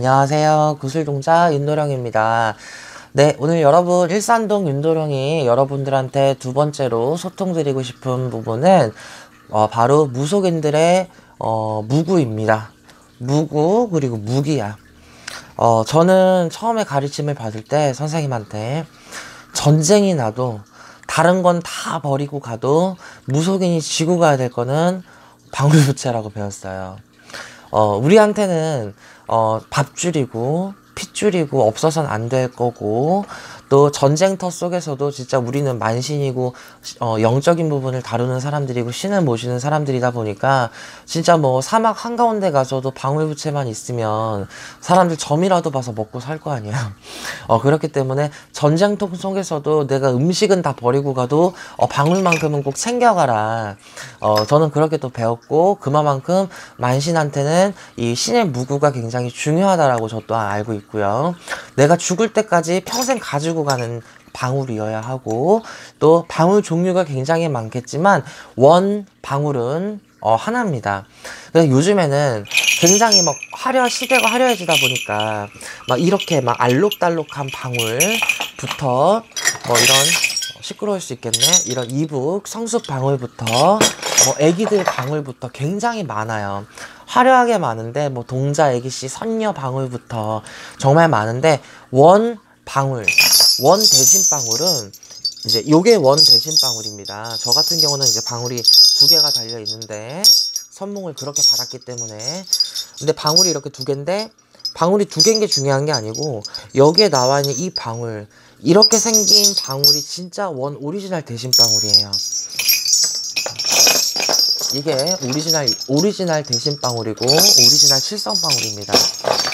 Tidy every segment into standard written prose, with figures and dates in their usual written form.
안녕하세요. 구슬동자 윤도령입니다. 네, 오늘 여러분 일산동 윤도령이 여러분들한테 두 번째로 소통드리고 싶은 부분은 바로 무속인들의 무구입니다. 무구 그리고 무기야. 저는 처음에 가르침을 받을 때 선생님한테 전쟁이 나도 다른 건 다 버리고 가도 무속인이 지고 가야 될 거는 방울부채라고 배웠어요. 우리한테는 밥 줄이고 핏 줄이고 없어서는 안 될 거고, 또 전쟁터 속에서도 진짜 우리는 만신이고 영적인 부분을 다루는 사람들이고 신을 모시는 사람들이다 보니까 진짜 뭐 사막 한가운데 가서도 방울부채만 있으면 사람들 점이라도 봐서 먹고 살 거 아니야. 그렇기 때문에 전쟁터 속에서도 내가 음식은 다 버리고 가도 방울만큼은 꼭 챙겨가라. 저는 그렇게 또 배웠고, 그만큼 만신한테는 이 신의 무구가 굉장히 중요하다라고 저 또한 알고 있고요. 내가 죽을 때까지 평생 가지고 가는 방울이어야 하고, 또 방울 종류가 굉장히 많겠지만 원 방울은 하나입니다. 그래서 요즘에는 굉장히 막 시대가 화려해지다 보니까 막 이렇게 막 알록달록한 방울부터 이런 시끄러울 수 있겠네. 이런 이북 성숙 방울부터 애기들 방울부터 굉장히 많아요. 화려하게 많은데 동자 애기씨 선녀 방울부터 정말 많은데, 원 방울, 원 대신 방울은 이제 요게 원 대신 방울입니다. 저 같은 경우는 이제 방울이 두 개가 달려 있는데 선몽을 그렇게 받았기 때문에. 근데 방울이 이렇게 두 개인데, 방울이 두 개인 게 중요한 게 아니고 여기에 나와 있는 이 방울, 이렇게 생긴 방울이 진짜 원 오리지널 대신 방울이에요. 이게 오리지널 대신 방울이고 오리지널 칠성 방울입니다.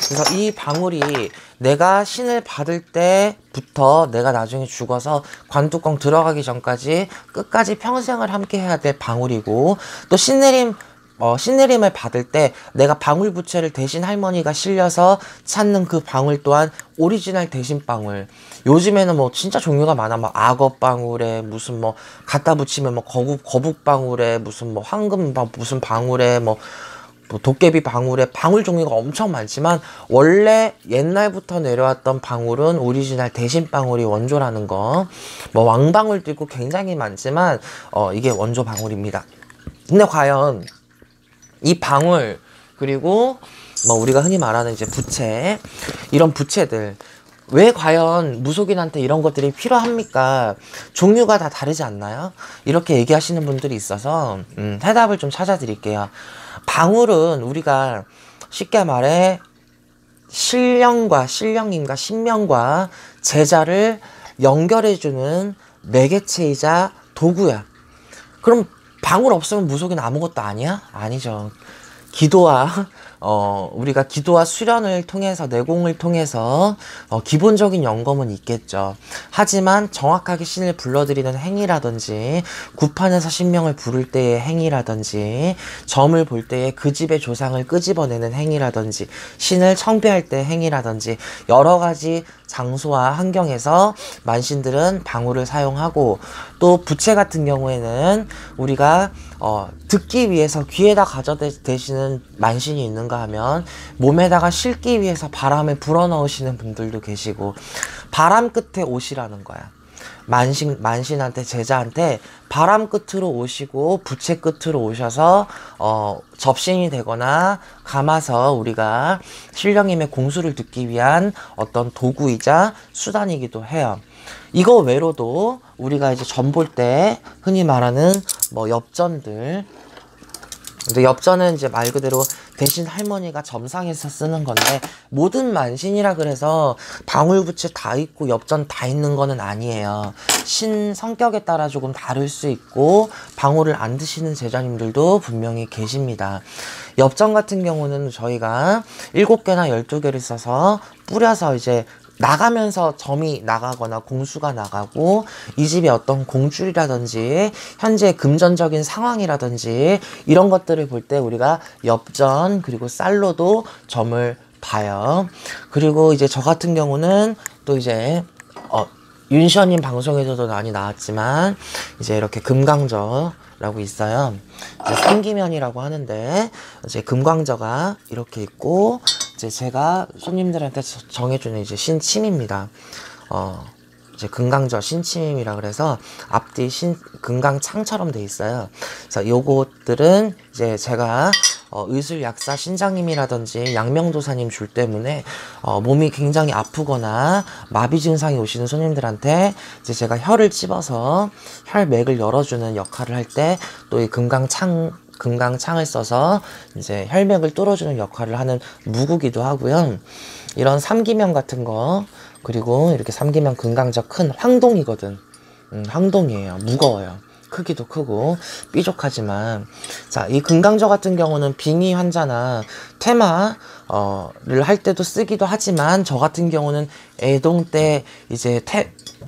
그래서 이 방울이 내가 신을 받을 때부터 내가 나중에 죽어서 관뚜껑 들어가기 전까지 끝까지 평생을 함께 해야 될 방울이고, 또 신내림을 받을 때 내가 방울부채를 대신 할머니가 실려서 찾는 그 방울 또한 오리지널 대신 방울. 요즘에는 진짜 종류가 많아. 악어방울에 무슨 갖다 붙이면 거북방울에 무슨 황금 무슨 방울에 도깨비 방울에 방울 종류가 엄청 많지만, 원래 옛날부터 내려왔던 방울은 오리지널 대신 방울이 원조라는 거. 왕방울도 있고 굉장히 많지만 이게 원조 방울입니다. 근데 과연 이 방울, 그리고 우리가 흔히 말하는 이제 부채, 이런 부채들 왜 과연 무속인한테 이런 것들이 필요합니까? 종류가 다 다르지 않나요? 이렇게 얘기하시는 분들이 있어서 해답을 좀 찾아드릴게요. 방울은 우리가 쉽게 말해 신령님과 신명과 제자를 연결해주는 매개체이자 도구야. 그럼 방울 없으면 무속인 아무것도 아니야? 아니죠. 우리가 기도와 수련을 통해서, 내공을 통해서 기본적인 영검은 있겠죠. 하지만 정확하게 신을 불러들이는 행위라든지, 굿판에서 신명을 부를 때의 행위라든지, 점을 볼 때의 그 집의 조상을 끄집어내는 행위라든지, 신을 청배할 때의 행위라든지, 여러 가지 장소와 환경에서 만신들은 방울을 사용하고, 또 부채 같은 경우에는 우리가 듣기 위해서 귀에다 가져대시는 만신이 있는가 하면 몸에다가 싣기 위해서 바람을 불어넣으시는 분들도 계시고, 바람 끝에 오시라는 거야. 만신한테, 제자한테 바람 끝으로 오시고 부채 끝으로 오셔서 접신이 되거나 감아서 우리가 신령님의 공수를 듣기 위한 어떤 도구이자 수단이기도 해요. 이거 외로도 우리가 이제 점 볼 때 흔히 말하는 엽전들, 근데 엽전은 이제 말 그대로 대신 할머니가 점상에서 쓰는 건데, 모든 만신이라 그래서 방울부채 다 있고 엽전 다 있는 거는 아니에요. 신 성격에 따라 조금 다를 수 있고 방울을 안 드시는 제자님들도 분명히 계십니다. 엽전 같은 경우는 저희가 7개나 12개를 써서 뿌려서 이제 나가면서 점이 나가거나 공수가 나가고, 이 집의 어떤 공줄이라든지 현재 금전적인 상황이라든지 이런 것들을 볼 때 우리가 엽전 그리고 쌀로도 점을 봐요. 그리고 이제 저 같은 경우는 또 이제 윤시원님 방송에서도 많이 나왔지만 이제 이렇게 금강저라고 있어요. 이제 상기면이라고 하는데, 이제 금광저가 이렇게 있고 이제 제가 손님들한테 정해주는 이제 신침입니다. 이제 금강저 신침이라 그래서 앞뒤 금강창처럼 돼 있어요. 그래서 요것들은 이제 제가 의술약사 신장님이라든지 양명도사님 줄 때문에 몸이 굉장히 아프거나 마비 증상이 오시는 손님들한테 이제 제가 혀를 찝어서 혈맥을 열어주는 역할을 할 때 또 이 금강창을 써서 이제 혈맥을 뚫어주는 역할을 하는 무구기도 하고요. 이런 삼기명 같은 거, 그리고 이렇게 삼기명 금강저 큰 황동이거든. 황동이에요. 무거워요. 크기도 크고 삐죽하지만, 자, 이 금강저 같은 경우는 빙의 환자나 퇴마를 할 때도 쓰기도 하지만, 저 같은 경우는 애동 때 이제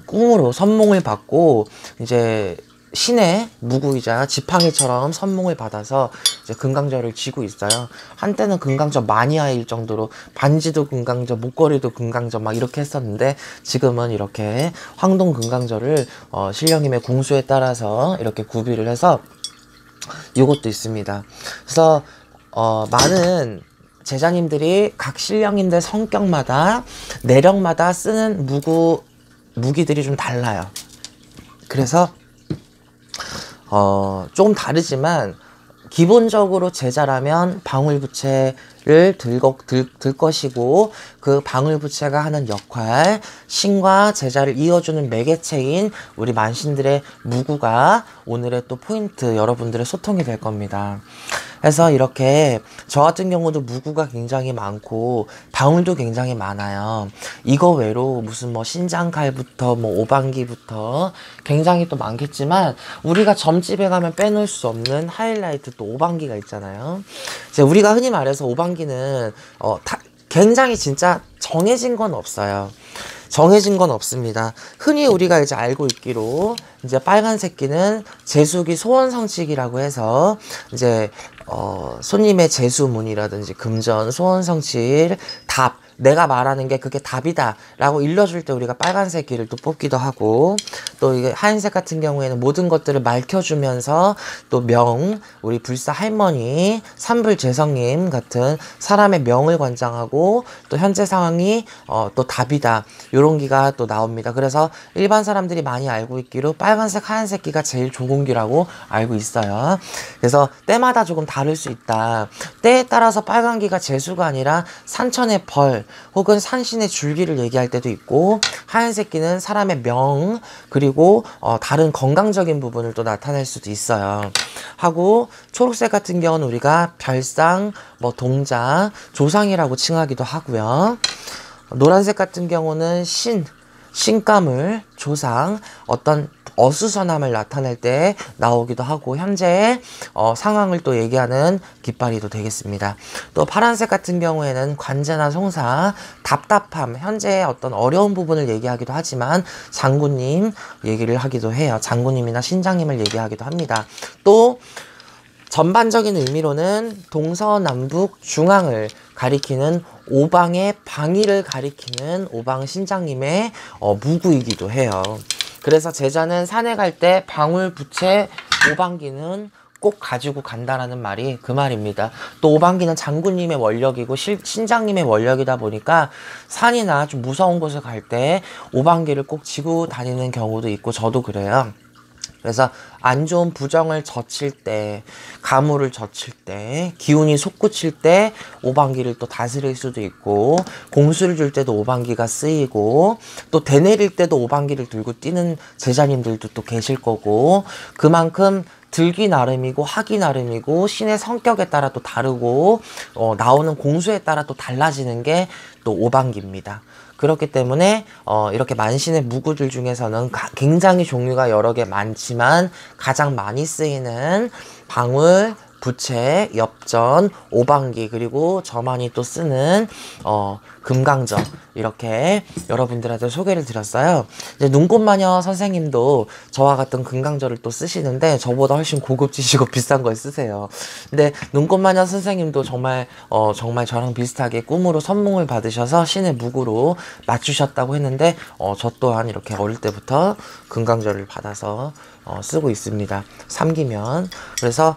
꿈으로 선몽을 받고 이제 신의 무구이자 지팡이처럼 선몽을 받아서 이제 금강저를 쥐고 있어요. 한때는 금강저 마니아일 정도로 반지도 금강저, 목걸이도 금강저 막 이렇게 했었는데, 지금은 이렇게 황동 금강저를 신령님의 궁수에 따라서 이렇게 구비를 해서 이것도 있습니다. 그래서 많은 제자님들이 각 신령님들 성격마다 내력마다 쓰는 무기들이 좀 달라요. 그래서 조금 다르지만 기본적으로 제자라면 방울부채를 들 것이고, 그 방울부채가 하는 역할, 신과 제자를 이어주는 매개체인 우리 만신들의 무구가 오늘의 또 포인트, 여러분들의 소통이 될 겁니다. 그래서 이렇게 저 같은 경우도 무구가 굉장히 많고 방울도 굉장히 많아요. 이거 외로 무슨 뭐 신장칼부터 뭐 오방기부터 굉장히 또 많겠지만, 우리가 점집에 가면 빼놓을 수 없는 하이라이트 또 오방기가 있잖아요. 이제 우리가 흔히 말해서 오방기는 굉장히 진짜 정해진 건 없어요. 정해진 건 없습니다. 흔히 우리가 이제 알고 있기로 이제 빨간색 기는 제수기 소원성칙이라고 해서 이제 손님의 제수문이라든지 금전, 소원성칙, 답, 내가 말하는 게 그게 답이다 라고 일러줄 때 우리가 빨간색 기를 또 뽑기도 하고, 또 이게 하얀색 같은 경우에는 모든 것들을 맑혀주면서 또 우리 불사 할머니, 삼불재성님 같은 사람의 명을 관장하고, 또 현재 상황이 또 답이다, 요런 기가 또 나옵니다. 그래서 일반 사람들이 많이 알고 있기로 빨간색, 하얀색 기가 제일 좋은 기라고 알고 있어요. 그래서 때마다 조금 다를 수 있다. 때에 따라서 빨간 기가 재수가 아니라 산천의 벌 혹은 산신의 줄기를 얘기할 때도 있고, 하얀색 기는 사람의 명, 그리고 다른 건강적인 부분을 또 나타낼 수도 있어요. 하고, 초록색 같은 경우는 우리가 별상, 뭐 동자, 조상이라고 칭하기도 하고요. 노란색 같은 경우는 신가물, 조상, 어떤 어수선함을 나타낼 때 나오기도 하고, 현재의 상황을 또 얘기하는 깃발이도 되겠습니다. 또 파란색 같은 경우에는 관제나 송사, 답답함, 현재의 어떤 어려운 부분을 얘기하기도 하지만 장군님 얘기를 하기도 해요. 장군님이나 신장님을 얘기하기도 합니다. 또 전반적인 의미로는 동서남북 중앙을 가리키는 오방의 방위를 가리키는 오방 신장님의 무구이기도 해요. 그래서 제자는 산에 갈 때 방울부채 오방기는 꼭 가지고 간다라는 말이 그 말입니다. 또 오방기는 장군님의 원력이고 신장님의 원력이다 보니까 산이나 좀 무서운 곳을 갈 때 오방기를 꼭 지고 다니는 경우도 있고, 저도 그래요. 그래서 안 좋은 부정을 젖힐 때, 가물을 젖힐 때, 기운이 솟구칠 때 오방기를 또 다스릴 수도 있고, 공수를 줄 때도 오방기가 쓰이고, 또 대내릴 때도 오방기를 들고 뛰는 제자님들도 또 계실 거고, 그만큼 들기 나름이고 하기 나름이고 신의 성격에 따라 또 다르고 나오는 공수에 따라 또 달라지는 게 또 오방기입니다. 그렇기 때문에 이렇게 만신의 무구들 중에서는 굉장히 종류가 여러 개 많지만 가장 많이 쓰이는 방울, 부채, 엽전, 오방기, 그리고 저만이 또 쓰는 금강저, 이렇게 여러분들한테 소개를 드렸어요. 이제 눈꽃마녀 선생님도 저와 같은 금강저를 또 쓰시는데 저보다 훨씬 고급지시고 비싼 걸 쓰세요. 근데 눈꽃마녀 선생님도 정말 저랑 비슷하게 꿈으로 선몽을 받으셔서 신의 무구로 맞추셨다고 했는데 저 또한 이렇게 어릴 때부터 금강저를 받아서 쓰고 있습니다. 삼기면. 그래서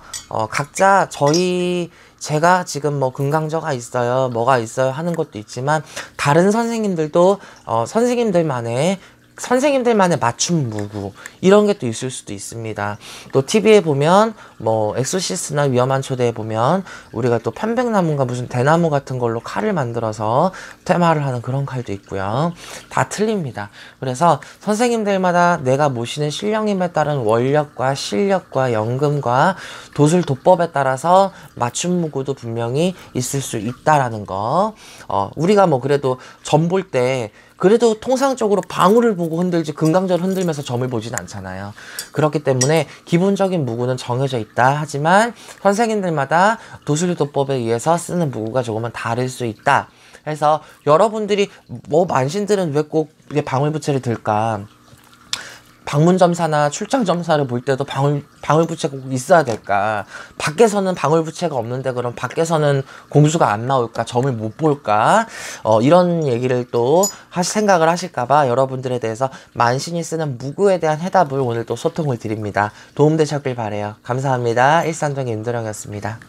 각자 저희 제가 지금 뭐 금강저가 있어요, 뭐가 있어요 하는 것도 있지만 다른 선생님들도 선생님들만의 맞춤 무구 이런 게 또 있을 수도 있습니다. 또 TV에 보면 뭐 엑소시스트나 위험한 초대에 보면 우리가 또 편백나무인가 무슨 대나무 같은 걸로 칼을 만들어서 테마를 하는 그런 칼도 있고요. 다 틀립니다. 그래서 선생님들마다 내가 모시는 신령님에 따른 원력과 실력과 연금과 도술 도법에 따라서 맞춤 무구도 분명히 있을 수 있다라는 거. 우리가 뭐 그래도 점 볼 때 그래도 통상적으로 방울을 보고 흔들지 금강절 흔들면서 점을 보진 않잖아요. 그렇기 때문에 기본적인 무구는 정해져 있다. 하지만 선생님들마다 도술도법에 의해서 쓰는 무구가 조금은 다를 수 있다. 그래서 여러분들이 뭐 만신들은 왜 꼭 방울부채를 들까? 방문점사나 출장점사를 볼 때도 방울부채가 꼭 있어야 될까? 밖에서는 방울부채가 없는데 그럼 밖에서는 공수가 안 나올까? 점을 못 볼까? 이런 얘기를 또 생각을 하실까봐 여러분들에 대해서 만신이 쓰는 무구에 대한 해답을 오늘 또 소통을 드립니다. 도움되셨길 바래요. 감사합니다. 일산동의 윤도령이었습니다.